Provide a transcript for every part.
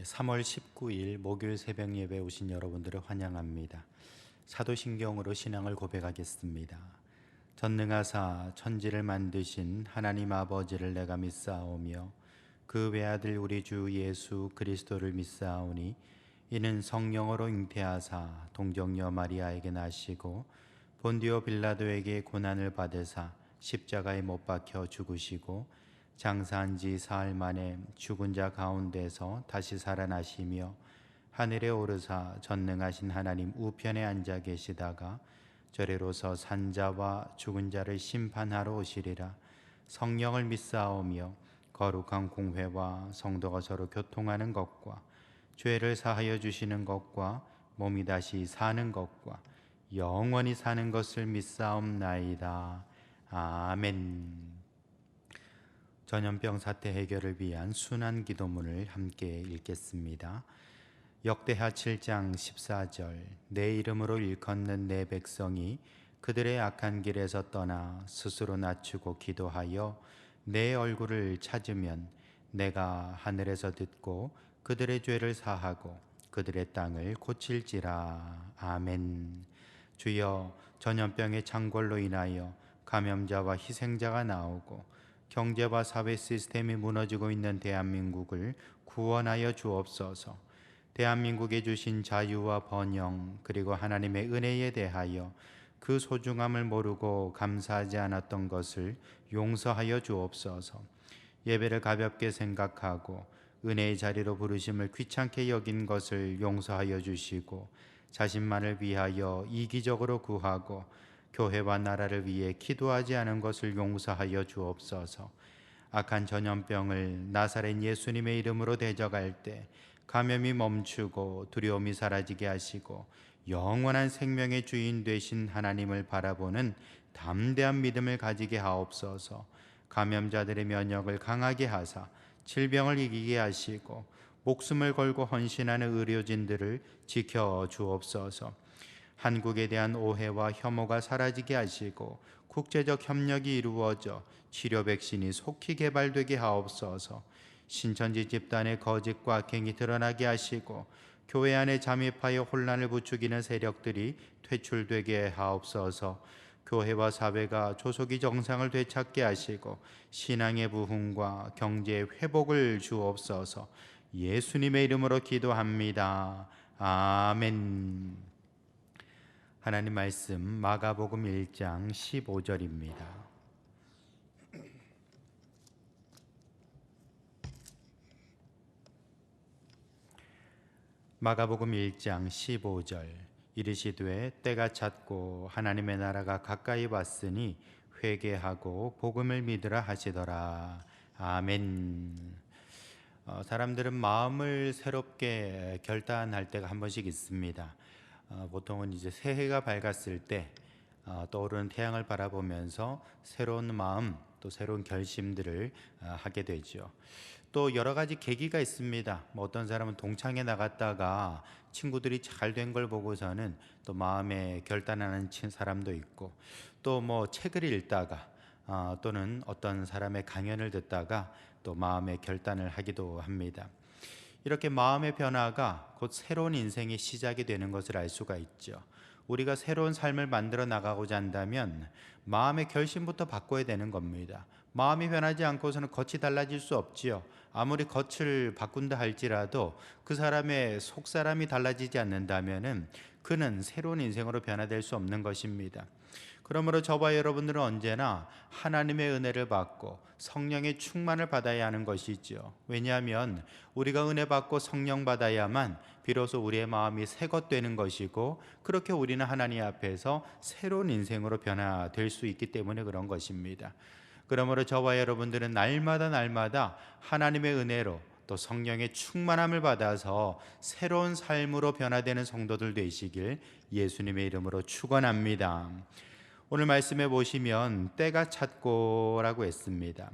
3월 19일 목요일 새벽 예배 오신 여러분들을 환영합니다. 사도신경으로 신앙을 고백하겠습니다. 전능하사 천지를 만드신 하나님 아버지를 내가 믿사오며 그 외아들 우리 주 예수 그리스도를 믿사오니 이는 성령으로 잉태하사 동정녀 마리아에게 나시고 본디오 빌라도에게 고난을 받으사 십자가에 못 박혀 죽으시고 장사한 지 사흘 만에 죽은 자 가운데서 다시 살아나시며 하늘에 오르사 전능하신 하나님 우편에 앉아 계시다가 저리로서 산자와 죽은 자를 심판하러 오시리라. 성령을 믿사오며 거룩한 공회와 성도가 서로 교통하는 것과 죄를 사하여 주시는 것과 몸이 다시 사는 것과 영원히 사는 것을 믿사옵나이다. 아멘. 전염병 사태 해결을 위한 순환 기도문을 함께 읽겠습니다. 역대하 7장 14절. 내 이름으로 일컫는 내 백성이 그들의 악한 길에서 떠나 스스로 낮추고 기도하여 내 얼굴을 찾으면 내가 하늘에서 듣고 그들의 죄를 사하고 그들의 땅을 고칠지라. 아멘. 주여, 전염병의 창궐로 인하여 감염자와 희생자가 나오고 경제와 사회 시스템이 무너지고 있는 대한민국을 구원하여 주옵소서. 대한민국에 주신 자유와 번영 그리고 하나님의 은혜에 대하여 그 소중함을 모르고 감사하지 않았던 것을 용서하여 주옵소서. 예배를 가볍게 생각하고 은혜의 자리로 부르심을 귀찮게 여긴 것을 용서하여 주시고 자신만을 위하여 이기적으로 구하고 교회와 나라를 위해 기도하지 않은 것을 용서하여 주옵소서. 악한 전염병을 나사렛 예수님의 이름으로 대적할 때 감염이 멈추고 두려움이 사라지게 하시고 영원한 생명의 주인 되신 하나님을 바라보는 담대한 믿음을 가지게 하옵소서. 감염자들의 면역을 강하게 하사 질병을 이기게 하시고 목숨을 걸고 헌신하는 의료진들을 지켜 주옵소서. 한국에 대한 오해와 혐오가 사라지게 하시고 국제적 협력이 이루어져 치료 백신이 속히 개발되게 하옵소서. 신천지 집단의 거짓과 악행이 드러나게 하시고 교회 안에 잠입하여 혼란을 부추기는 세력들이 퇴출되게 하옵소서. 교회와 사회가 조속히 정상을 되찾게 하시고 신앙의 부흥과 경제의 회복을 주옵소서. 예수님의 이름으로 기도합니다. 아멘. 하나님 말씀 마가복음 1장 15절입니다. 마가복음 1장 15절. 이르시되 때가 찼고 하나님의 나라가 가까이 왔으니 회개하고 복음을 믿으라 하시더라. 아멘. 사람들은 마음을 새롭게 결단할 때가 한 번씩 있습니다. 보통은 이제 새해가 밝았을 때 떠오르는 태양을 바라보면서 새로운 마음 또 새로운 결심들을 하게 되죠. 또 여러 가지 계기가 있습니다. 어떤 사람은 동창회 나갔다가 친구들이 잘 된 걸 보고서는 또 마음에 결단하는 사람도 있고, 또 책을 읽다가 또는 어떤 사람의 강연을 듣다가 또 마음의 결단을 하기도 합니다. 이렇게 마음의 변화가 곧 새로운 인생의 시작이 되는 것을 알 수가 있죠. 우리가 새로운 삶을 만들어 나가고자 한다면 마음의 결심부터 바꿔야 되는 겁니다. 마음이 변하지 않고서는 겉이 달라질 수 없지요. 아무리 겉을 바꾼다 할지라도 그 사람의 속사람이 달라지지 않는다면 그는 새로운 인생으로 변화될 수 없는 것입니다. 그러므로 저와 여러분들은 언제나 하나님의 은혜를 받고 성령의 충만을 받아야 하는 것이죠. 왜냐하면 우리가 은혜 받고 성령 받아야만 비로소 우리의 마음이 새 것 되는 것이고, 그렇게 우리는 하나님 앞에서 새로운 인생으로 변화될 수 있기 때문에 그런 것입니다. 그러므로 저와 여러분들은 날마다 하나님의 은혜로 또 성령의 충만함을 받아서 새로운 삶으로 변화되는 성도들 되시길 예수님의 이름으로 축원합니다. 오늘 말씀해 보시면 때가 찼고라고 했습니다.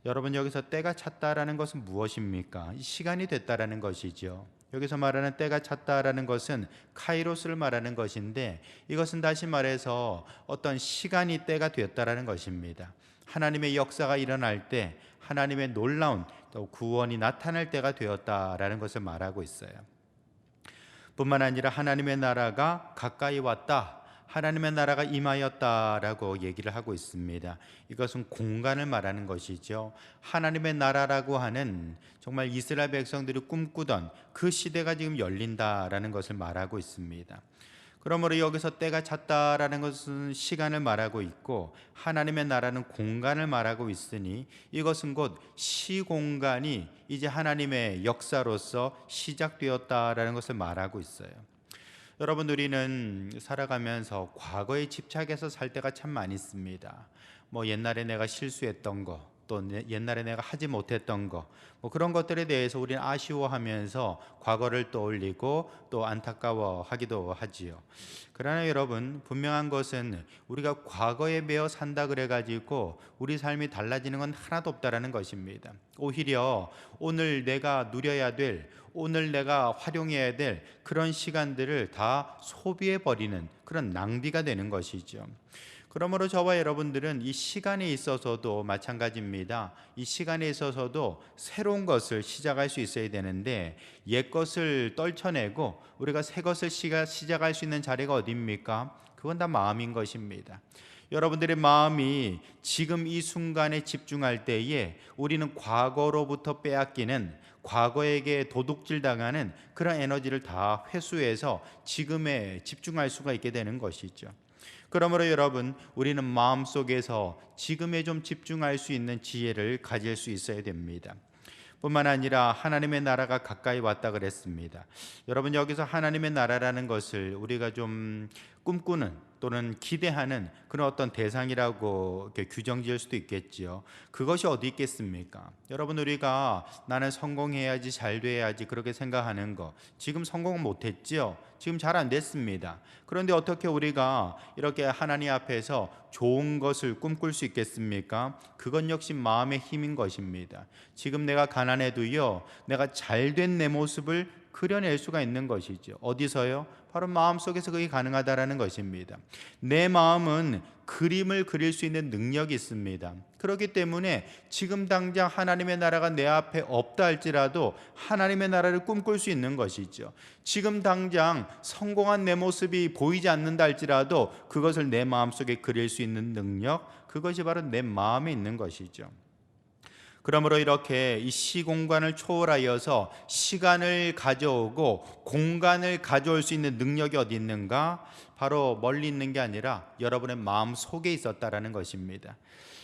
여러분, 여기서 때가 찼다라는 것은 무엇입니까? 시간이 됐다라는 것이죠. 여기서 말하는 때가 찼다라는 것은 카이로스를 말하는 것인데, 이것은 다시 말해서 어떤 시간이 때가 되었다라는 것입니다. 하나님의 역사가 일어날 때 하나님의 놀라운 또 구원이 나타날 때가 되었다라는 것을 말하고 있어요. 뿐만 아니라 하나님의 나라가 가까이 왔다, 하나님의 나라가 임하였다라고 얘기를 하고 있습니다. 이것은 공간을 말하는 것이죠. 하나님의 나라라고 하는 정말 이스라엘 백성들이 꿈꾸던 그 시대가 지금 열린다라는 것을 말하고 있습니다. 그러므로 여기서 때가 찼다라는 것은 시간을 말하고 있고, 하나님의 나라는 공간을 말하고 있으니 이것은 곧 시공간이 이제 하나님의 역사로서 시작되었다라는 것을 말하고 있어요. 여러분, 우리는 살아가면서 과거에 집착해서 살 때가 참 많이 있습니다. 옛날에 내가 실수했던 거, 또 옛날에 내가 하지 못했던 거, 그런 것들에 대해서 우리는 아쉬워하면서 과거를 떠올리고 또 안타까워하기도 하지요. 그러나 여러분, 분명한 것은 우리가 과거에 매여 산다 그래가지고 우리 삶이 달라지는 건 하나도 없다라는 것입니다. 오히려 오늘 내가 누려야 될, 오늘 내가 활용해야 될 그런 시간들을 다 소비해버리는 그런 낭비가 되는 것이죠. 그러므로 저와 여러분들은 이 시간에 있어서도 마찬가지입니다. 이 시간에 있어서도 새로운 것을 시작할 수 있어야 되는데, 옛 것을 떨쳐내고 우리가 새 것을 시작할 수 있는 자리가 어디입니까? 그건 다 마음인 것입니다. 여러분들의 마음이 지금 이 순간에 집중할 때에 우리는 과거로부터 빼앗기는, 과거에게 도둑질 당하는 그런 에너지를 다 회수해서 지금에 집중할 수가 있게 되는 것이죠. 그러므로 여러분, 우리는 마음속에서 지금에 좀 집중할 수 있는 지혜를 가질 수 있어야 됩니다. 뿐만 아니라 하나님의 나라가 가까이 왔다 그랬습니다. 여러분, 여기서 하나님의 나라라는 것을 우리가 좀 꿈꾸는 또는 기대하는 그런 어떤 대상이라고 이렇게 규정 지을 수도 있겠지요. 그것이 어디 있겠습니까? 여러분, 우리가 나는 성공해야지, 잘 돼야지 그렇게 생각하는 거, 지금 성공은 못했지요. 지금 잘 안 됐습니다. 그런데 어떻게 우리가 이렇게 하나님 앞에서 좋은 것을 꿈꿀 수 있겠습니까? 그건 역시 마음의 힘인 것입니다. 지금 내가 가난해도요, 내가 잘된 내 모습을 그려낼 수가 있는 것이죠. 어디서요? 바로 마음속에서 그게 가능하다라는 것입니다. 내 마음은 그림을 그릴 수 있는 능력이 있습니다. 그렇기 때문에 지금 당장 하나님의 나라가 내 앞에 없다 할지라도 하나님의 나라를 꿈꿀 수 있는 것이죠. 지금 당장 성공한 내 모습이 보이지 않는다 할지라도 그것을 내 마음속에 그릴 수 있는 능력, 그것이 바로 내 마음에 있는 것이죠. 그러므로 이렇게 이 시공간을 초월하여서 시간을 가져오고 공간을 가져올 수 있는 능력이 어디 있는가? 바로 멀리 있는 게 아니라 여러분의 마음 속에 있었다라는 것입니다.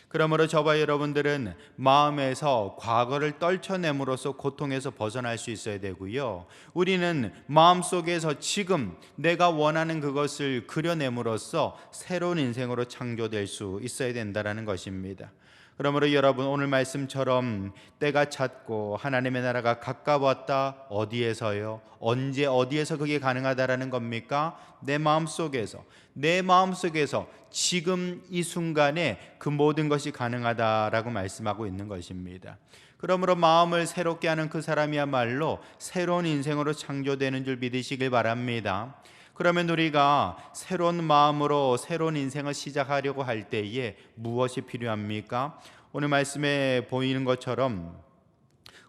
그러므로 저와 여러분들은 마음에서 과거를 떨쳐냄으로써 고통에서 벗어날 수 있어야 되고요. 우리는 마음속에서 지금 내가 원하는 그것을 그려냄으로써 새로운 인생으로 창조될 수 있어야 된다는 것입니다. 그러므로 여러분, 오늘 말씀처럼 때가 찼고 하나님의 나라가 가까웠다. 어디에서요? 언제 어디에서 그게 가능하다라는 겁니까? 내 마음속에서, 내 마음속에서 지금 이 순간에 그 모든 것이 가능하다라고 말씀하고 있는 것입니다. 그러므로 마음을 새롭게 하는 그 사람이야말로 새로운 인생으로 창조되는 줄 믿으시길 바랍니다. 그러면 우리가 새로운 마음으로 새로운 인생을 시작하려고 할 때에 무엇이 필요합니까? 오늘 말씀에 보이는 것처럼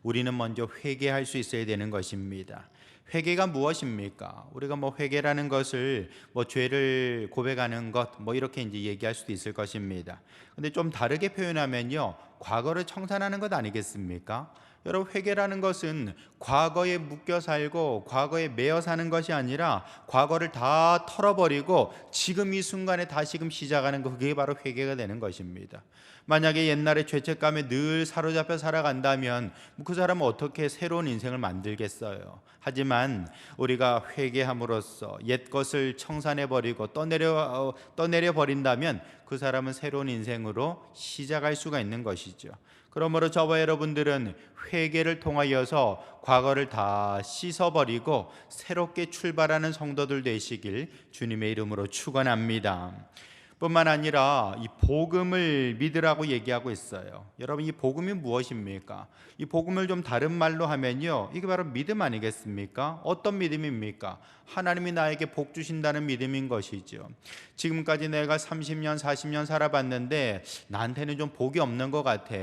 우리는 먼저 회개할 수 있어야 되는 것입니다. 회개가 무엇입니까? 우리가 회개라는 것을 죄를 고백하는 것 이렇게 이제 얘기할 수도 있을 것입니다. 근데 좀 다르게 표현하면요, 과거를 청산하는 것 아니겠습니까? 여러분, 회개라는 것은 과거에 묶여 살고 과거에 매여 사는 것이 아니라 과거를 다 털어버리고 지금 이 순간에 다시금 시작하는 것, 그게 바로 회개가 되는 것입니다. 만약에 옛날에 죄책감에 늘 사로잡혀 살아간다면 그 사람은 어떻게 새로운 인생을 만들겠어요? 하지만 우리가 회개함으로써 옛 것을 청산해버리고 떠내려 버린다면 그 사람은 새로운 인생으로 시작할 수가 있는 것이죠. 그러므로 저와 여러분들은 회개를 통하여서 과거를 다 씻어버리고 새롭게 출발하는 성도들 되시길 주님의 이름으로 축원합니다. 뿐만 아니라 이 복음을 믿으라고 얘기하고 있어요. 여러분, 이 복음이 무엇입니까? 이 복음을 좀 다른 말로 하면요, 이게 바로 믿음 아니겠습니까? 어떤 믿음입니까? 하나님이 나에게 복 주신다는 믿음인 것이죠. 지금까지 내가 30년 40년 살아봤는데 나한테는 좀 복이 없는 것 같아,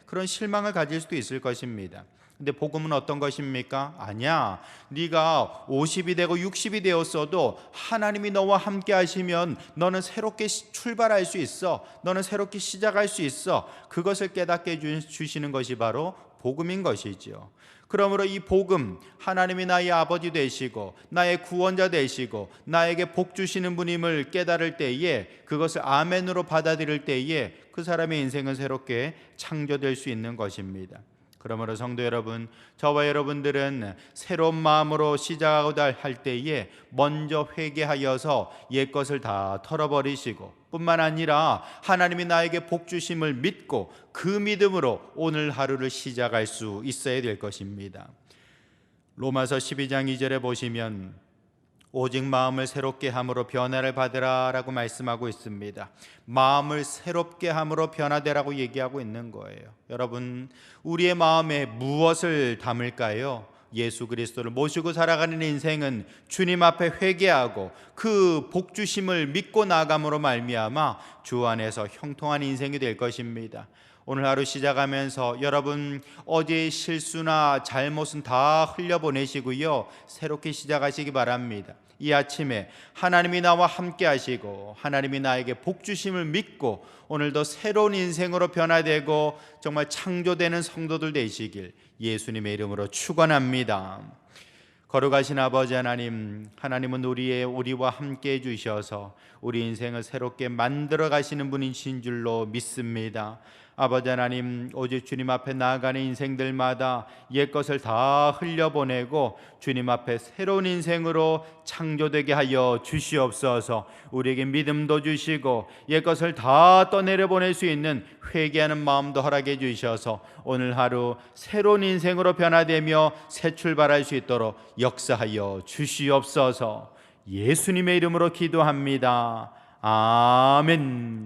그런 실망을 가질 수도 있을 것입니다. 근데 복음은 어떤 것입니까? 아니야, 네가 50이 되고 60이 되었어도 하나님이 너와 함께 하시면 너는 새롭게 출발할 수 있어. 너는 새롭게 시작할 수 있어. 그것을 깨닫게 주시는 것이 바로 복음인 것이죠. 그러므로 이 복음, 하나님이 나의 아버지 되시고 나의 구원자 되시고 나에게 복 주시는 분임을 깨달을 때에, 그것을 아멘으로 받아들일 때에 그 사람의 인생은 새롭게 창조될 수 있는 것입니다. 그러므로 성도 여러분, 저와 여러분들은 새로운 마음으로 시작하고자 할 때에 먼저 회개하여서 옛것을 다 털어버리시고, 뿐만 아니라 하나님이 나에게 복 주심을 믿고 그 믿음으로 오늘 하루를 시작할 수 있어야 될 것입니다. 로마서 12장 2절에 보시면 오직 마음을 새롭게 함으로 변화를 받으라 라고 말씀하고 있습니다. 마음을 새롭게 함으로 변화되라고 얘기하고 있는 거예요. 여러분, 우리의 마음에 무엇을 담을까요? 예수 그리스도를 모시고 살아가는 인생은 주님 앞에 회개하고 그 복 주심을 믿고 나아감으로 말미암아 주 안에서 형통한 인생이 될 것입니다. 오늘 하루 시작하면서 여러분, 어제의 실수나 잘못은 다 흘려보내시고요, 새롭게 시작하시기 바랍니다. 이 아침에 하나님이 나와 함께 하시고 하나님이 나에게 복 주심을 믿고 오늘도 새로운 인생으로 변화되고 정말 창조되는 성도들 되시길 예수님의 이름으로 축원합니다. 거룩하신 아버지 하나님, 하나님은 우리와 함께 해주셔서 우리 인생을 새롭게 만들어 가시는 분이신 줄로 믿습니다. 아버지 하나님, 오직 주님 앞에 나아가는 인생들마다 옛것을 다 흘려보내고 주님 앞에 새로운 인생으로 창조되게 하여 주시옵소서. 우리에게 믿음도 주시고 옛것을 다 떠내려보낼 수 있는 회개하는 마음도 허락해 주셔서 오늘 하루 새로운 인생으로 변화되며 새 출발할 수 있도록 역사하여 주시옵소서. 예수님의 이름으로 기도합니다. 아멘.